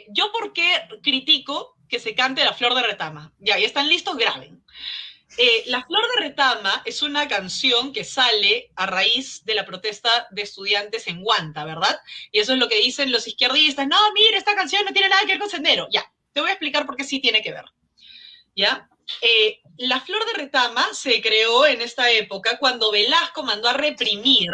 ¿Yo por qué critico que se cante La Flor de Retama? Ya están listos, graben. La Flor de Retama es una canción que sale a raíz de la protesta de estudiantes en Huanta, ¿verdad? Y eso es lo que dicen los izquierdistas. No, mire, esta canción no tiene nada que ver con Sendero. Ya, te voy a explicar por qué sí tiene que ver. ¿Ya? La Flor de Retama se creó en esta época cuando Velasco mandó a reprimir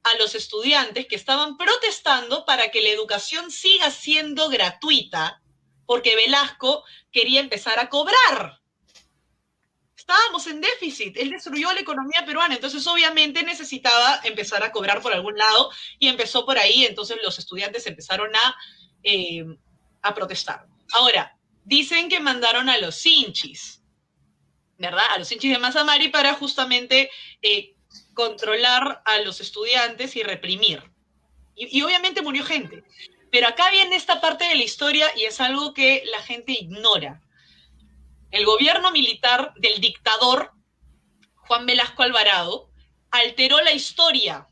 a los estudiantes que estaban protestando para que la educación siga siendo gratuita, porque Velasco quería empezar a cobrar. Estábamos en déficit, él destruyó la economía peruana, entonces obviamente necesitaba empezar a cobrar por algún lado y empezó por ahí, entonces los estudiantes empezaron a protestar. Ahora, dicen que mandaron a los hinchis, ¿verdad? A los hinchis de Mazamari para justamente controlar a los estudiantes y reprimir. Y obviamente murió gente. Pero acá viene esta parte de la historia y es algo que la gente ignora. El gobierno militar del dictador Juan Velasco Alvarado alteró la historia.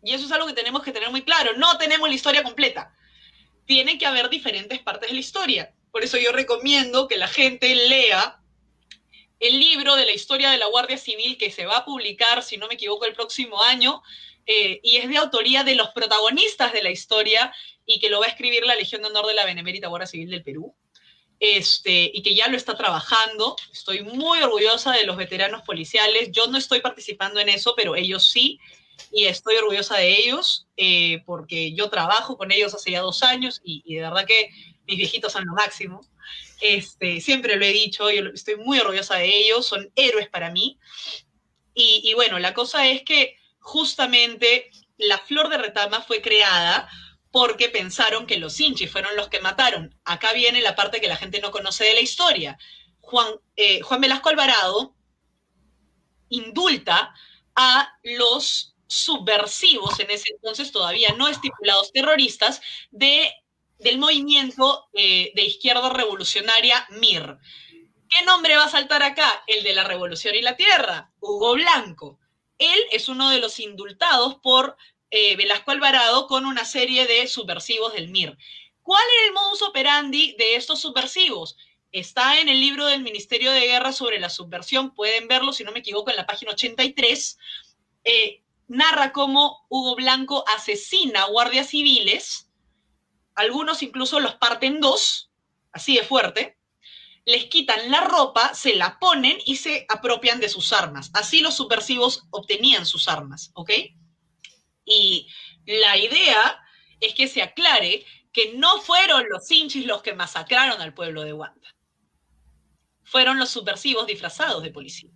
Y eso es algo que tenemos que tener muy claro. No tenemos la historia completa. Tiene que haber diferentes partes de la historia. Por eso yo recomiendo que la gente lea el libro de la historia de la Guardia Civil que se va a publicar, si no me equivoco, el próximo año, y es de autoría de los protagonistas de la historia y que lo va a escribir la Legión de Honor de la Benemérita Guardia Civil del Perú. Y que ya lo está trabajando. Estoy muy orgullosa de los veteranos policiales. Yo no estoy participando en eso, pero ellos sí, y estoy orgullosa de ellos porque yo trabajo con ellos hace ya 2 años y de verdad que mis viejitos son lo máximo. Siempre lo he dicho, yo estoy muy orgullosa de ellos, son héroes para mí. Y bueno, la cosa es que justamente la Flor de Retama fue creada porque pensaron que los hinchis fueron los que mataron. Acá viene la parte que la gente no conoce de la historia. Juan Velasco Alvarado indulta a los subversivos, en ese entonces todavía no estipulados terroristas, del movimiento de izquierda revolucionaria MIR. ¿Qué nombre va a saltar acá? El de la Revolución y la Tierra, Hugo Blanco. Él es uno de los indultados por Velasco Alvarado con una serie de subversivos del MIR. ¿Cuál era el modus operandi de estos subversivos? Está en el libro del Ministerio de Guerra sobre la subversión, pueden verlo, si no me equivoco, en la página 83. Narra cómo Hugo Blanco asesina guardias civiles, algunos incluso los parten en dos, así de fuerte, les quitan la ropa, se la ponen y se apropian de sus armas. Así los subversivos obtenían sus armas, ¿ok? Y la idea es que se aclare que no fueron los hinchis los que masacraron al pueblo de Huanta. Fueron los subversivos disfrazados de policías.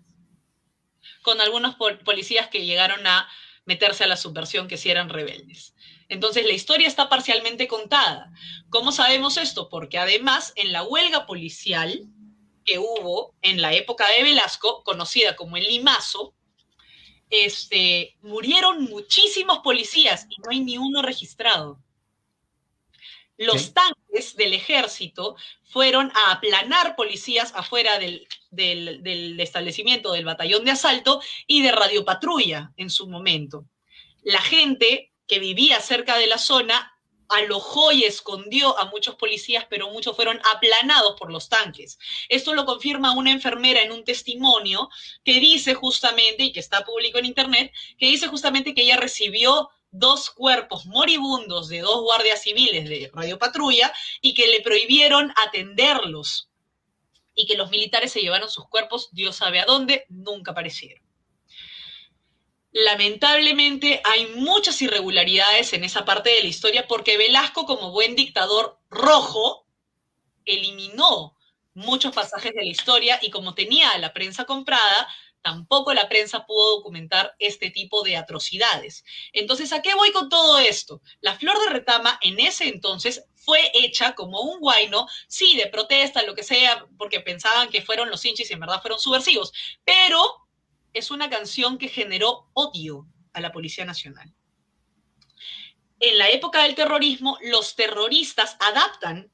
Con algunos policías que llegaron a meterse a la subversión, que sí eran rebeldes. Entonces la historia está parcialmente contada. ¿Cómo sabemos esto? Porque además en la huelga policial que hubo en la época de Velasco, conocida como el Limazo, murieron muchísimos policías y no hay ni uno registrado. Los tanques del ejército fueron a aplanar policías afuera del establecimiento del batallón de asalto y de radiopatrulla en su momento. La gente que vivía cerca de la zona alojó y escondió a muchos policías, pero muchos fueron aplanados por los tanques. Esto lo confirma una enfermera en un testimonio que dice justamente, y que está público en internet, que dice justamente que ella recibió 2 cuerpos moribundos de 2 guardias civiles de radiopatrulla y que le prohibieron atenderlos y que los militares se llevaron sus cuerpos, Dios sabe a dónde, nunca aparecieron. Lamentablemente hay muchas irregularidades en esa parte de la historia porque Velasco, como buen dictador rojo, eliminó muchos pasajes de la historia y como tenía a la prensa comprada, tampoco la prensa pudo documentar este tipo de atrocidades. Entonces, ¿a qué voy con todo esto? La Flor de Retama en ese entonces fue hecha como un guayno, sí, de protesta, lo que sea, porque pensaban que fueron los hinchis y en verdad fueron subversivos, pero es una canción que generó odio a la Policía Nacional. En la época del terrorismo, los terroristas adoptan,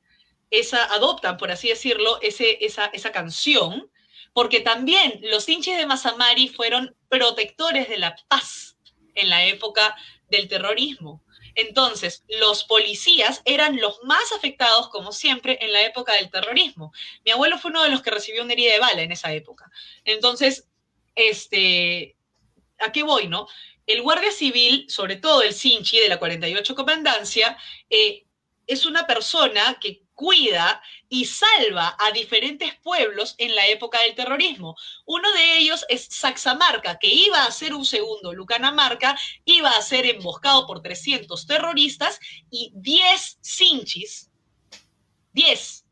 por así decirlo, esa canción, porque también los hinchas de Mazamari fueron protectores de la paz en la época del terrorismo. Entonces, los policías eran los más afectados, como siempre, en la época del terrorismo. Mi abuelo fue uno de los que recibió una herida de bala en esa época. Entonces, ¿a qué voy, no? El guardia civil, sobre todo el Sinchi de la 48 Comandancia, es una persona que cuida y salva a diferentes pueblos en la época del terrorismo. Uno de ellos es Saxamarca, que iba a ser un segundo Lucanamarca, iba a ser emboscado por 300 terroristas y 10 Sinchis, 10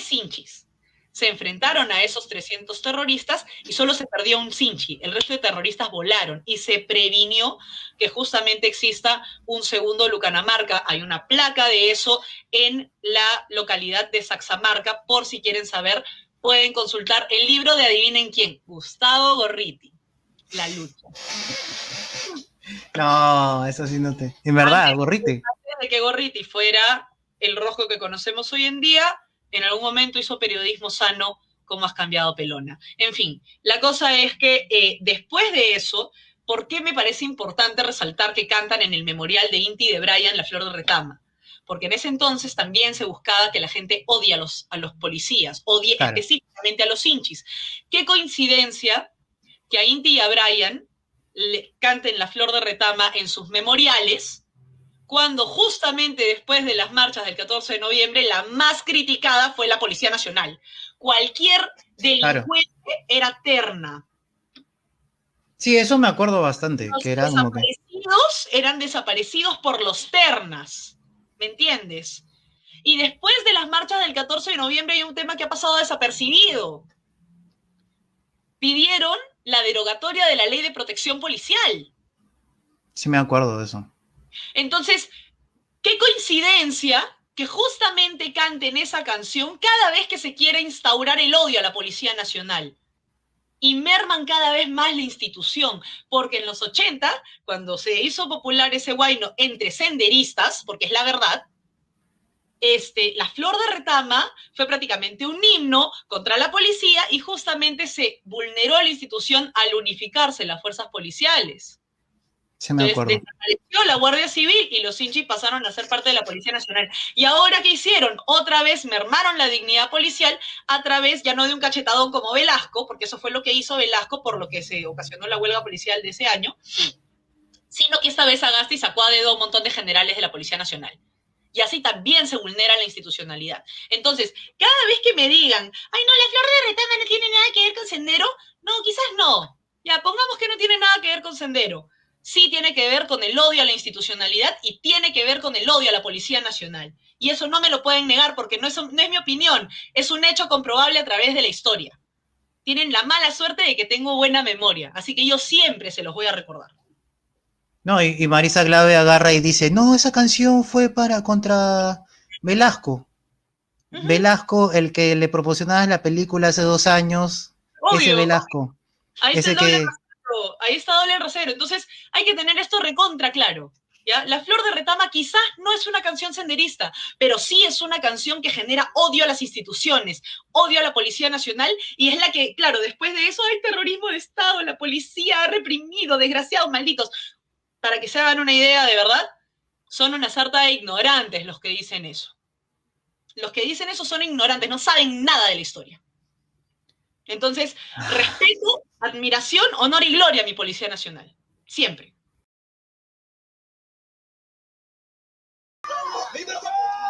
Sinchis se enfrentaron a esos 300 terroristas y solo se perdió un Sinchi. El resto de terroristas volaron y se previnió que justamente exista un segundo Lucanamarca. Hay una placa de eso en la localidad de Saxamarca. Por si quieren saber, pueden consultar el libro de adivinen quién, Gustavo Gorriti, La lucha. No, eso sí no te... En verdad, Gorriti. Antes de que Gorriti fuera el Rosco que conocemos hoy en día, en algún momento hizo periodismo sano, como has cambiado pelona. En fin, la cosa es que después de eso, ¿por qué me parece importante resaltar que cantan en el memorial de Inti de Brian La Flor de Retama? Porque en ese entonces también se buscaba que la gente odie a los policías, odie específicamente a los hinchis. Qué coincidencia que a Inti y a Brian le canten La Flor de Retama en sus memoriales, cuando justamente después de las marchas del 14 de noviembre, la más criticada fue la Policía Nacional. Cualquier delincuente era terna. Sí, eso me acuerdo bastante. Los que eran desaparecidos eran desaparecidos por los ternas, ¿me entiendes? Y después de las marchas del 14 de noviembre hay un tema que ha pasado desapercibido. Pidieron la derogatoria de la Ley de Protección Policial. Sí, me acuerdo de eso. Entonces, qué coincidencia que justamente canten esa canción cada vez que se quiere instaurar el odio a la Policía Nacional. Y merman cada vez más la institución, porque en los 80, cuando se hizo popular ese guayno entre senderistas, porque es la verdad, La Flor de Retama fue prácticamente un himno contra la policía y justamente se vulneró la institución al unificarse las fuerzas policiales. Sí, me acuerdo. Entonces, desapareció la Guardia Civil y los hinchis pasaron a ser parte de la Policía Nacional. ¿Y ahora qué hicieron? Otra vez mermaron la dignidad policial a través ya no de un cachetadón como Velasco, porque eso fue lo que hizo Velasco por lo que se ocasionó la huelga policial de ese año, sino que esta vez Sagasti sacó a dedo a un montón de generales de la Policía Nacional. Y así también se vulnera la institucionalidad. Entonces, cada vez que me digan, ay no, La Flor de Retama no tiene nada que ver con Sendero, no, quizás no. Ya, pongamos que no tiene nada que ver con Sendero. Sí tiene que ver con el odio a la institucionalidad y tiene que ver con el odio a la Policía Nacional. Y eso no me lo pueden negar porque no es mi opinión, es un hecho comprobable a través de la historia. Tienen la mala suerte de que tengo buena memoria, así que yo siempre se los voy a recordar. No, y Marisa Glave agarra y dice, no, esa canción fue contra Velasco. Velasco, el que le proporcionaba la película hace 2 años, obvio, ese Velasco. Ahí está el doble rasero, ahí está doble rasero. Entonces hay que tener esto recontra claro. ¿Ya? La Flor de Retama quizás no es una canción senderista, pero sí es una canción que genera odio a las instituciones, odio a la Policía Nacional, y es la que, claro, después de eso hay terrorismo de Estado, la policía ha reprimido, desgraciados, malditos. Para que se hagan una idea de verdad, son una sarta de ignorantes los que dicen eso. Los que dicen eso son ignorantes, no saben nada de la historia. Entonces, respeto, admiración, honor y gloria a mi Policía Nacional. Siempre.